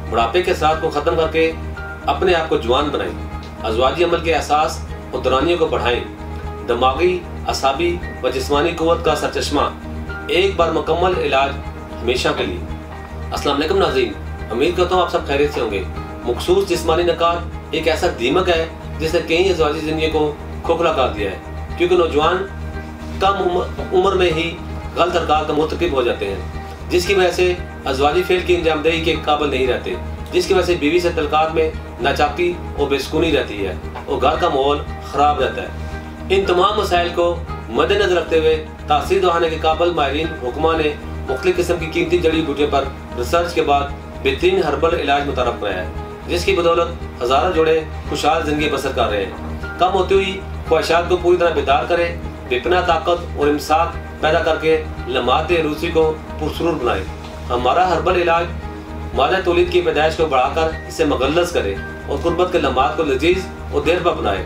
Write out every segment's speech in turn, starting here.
بڑھاپے کے اثرات کو ختم کر کے اپنے آپ کو جوان بنائیں، ازواجی عمل کے احساس اور دورانیوں کو بڑھائیں، دماغی، اعصابی و جسمانی قوت کا سرچشمہ، ایک بار مکمل علاج ہمیشہ کے لیے۔ السلام علیکم ناظرین، امید کرتا ہوں آپ سب خیریت سے ہوں گے۔ مخصوص جسمانی نکات ایک ایسا دیمک ہے جس نے کئی ازواجی زندگی کو کھوکھلا کر دیا ہے، کیونکہ نوجوان کم عمر میں ہی غلط حرکات کا مرتکب ہو جاتے ہیں، جس کی وجہ سے ازواجی فعل کی انجام دہی کے قابل نہیں رہتے، جس کی وجہ سے بیوی سے تعلقات میں ناچاکی اور بے سکونی رہتی ہے اور گھر کا ماحول خراب رہتا ہے۔ ان تمام مسائل کو مد نظر رکھتے ہوئے تاثیر دہانے کے قابل ماہرین حکماء نے مختلف قسم کی قیمتی جڑی بوٹیوں پر ریسرچ کے بعد بہترین ہربل علاج متعارف کرایا ہے، جس کی بدولت ہزاروں جوڑے خوشحال زندگی بسر کر رہے ہیں، کم ہوتی ہوئی خواہشات کو پوری طرح بیدار کرے، بے پناہ طاقت اور امساک پیدا کر کے لمحات عروسی کو پرسرور بنائے۔ ہمارا ہربل علاج مادہ تولید کی پیدائش کو بڑھا کر اسے مغلظ کرے اور قربت کے لمحات کو لذیذ اور دیر پا بنائے۔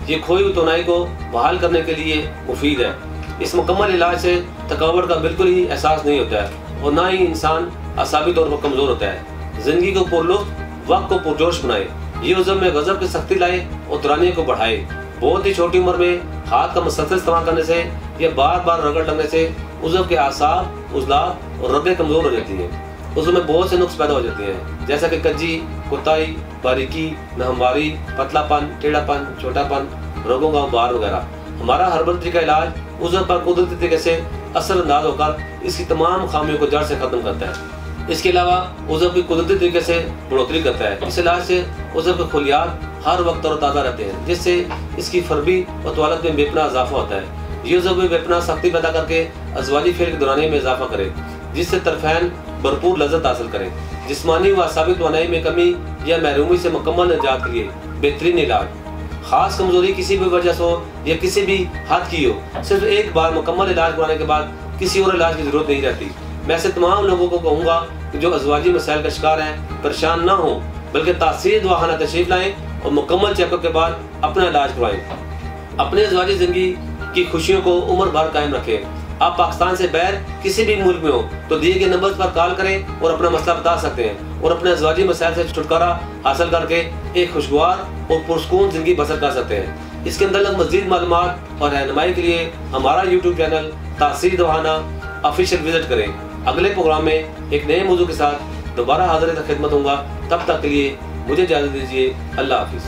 یہ کھوئی ہوئی توانائی کو بحال کرنے کے لیے مفید ہے۔ اس مکمل علاج سے تھکاوٹ کا بالکل ہی احساس نہیں ہوتا ہے اور نہ ہی انسان اعصابی طور پر کمزور ہوتا ہے۔ زندگی کو پرلطف، وقت کو پرجوش بنائے، یہ عزم میں غضب کی سختی لائے اور دورانیے کو بڑھائے۔ بہت ہی چھوٹی عمر میں ہاتھ کا مسلسل استعمال کرنے سے یا بار بار رگڑ لگنے سے عضو کے اعصاب، عضلات اور رگیں کمزور ہو جاتی ہیں۔ عضو میں بہت سے نقص پیدا ہو جاتے ہیں، جیسا کہ کجی، کوتاہی، باریکی، ناہمواری، پتلا پن، ٹیڑھا پن، چھوٹا پن، رگوں کا غبار وغیرہ۔ ہمارا ہربل طریقہ علاج عضو پر قدرتی طریقے سے اثر انداز ہو کر اس کی تمام خامیوں کو جڑ سے ختم کرتا ہے۔ اس کے علاوہ عضو کی قدرتی طریقے سے بڑھوتری کرتا ہے۔ اس علاج سے عضو کے خلیات ہر وقت تر و تازہ رہتے ہیں، جس سے اس کی فربی اور طوالت میں بے پناہ اضافہ ہوتا ہے۔ یہ عضو میں بے پناہ سختی پیدا کر کے ازواجی فعل کے دورانیے میں اضافہ کرے، جس سے طرفین بھرپور لذت حاصل کریں۔ جسمانی و اعصابی توانائی میں کمی یا محرومی سے مکمل نجات کے لیے بہترین علاج۔ خاص کمزوری کسی بھی وجہ سے ہو یا کسی بھی حد کی ہو، صرف ایک بار مکمل علاج کرانے کے بعد کسی اور علاج کی ضرورت نہیں رہتی۔ میں ایسے تمام لوگوں کو کہوں گا کہ جو ازواجی مسائل کا شکار ہیں پریشان نہ ہوں، بلکہ تاثیر دواخانہ تشریف لائیں اور مکمل چیک اپ کے بعد اپنا علاج کروائیں۔ اپنے ازواجی زندگی کی خوشیوں کو عمر بھر قائم رکھیں۔ آپ پاکستان سے باہر کسی بھی ملک میں ہو تو دیے گئے نمبر پر کال کریں اور اپنا مسئلہ بتا سکتے ہیں اور اپنے ازواجی مسائل سے چھٹکارا حاصل کر کے ایک خوشگوار اور پرسکون زندگی بسر کر سکتے ہیں۔ اس کے اندر مزید معلومات اور رہنمائی کے لیے ہمارا یوٹیوب چینل تاثیر دواخانہ آفیشیل وزٹ کریں۔ اگلے پروگرام میں ایک نئے موضوع کے ساتھ دوبارہ حاضر خدمت ہوں گا، تب تک کے لیے مجھے اجازت دیجیے۔ اللہ حافظ۔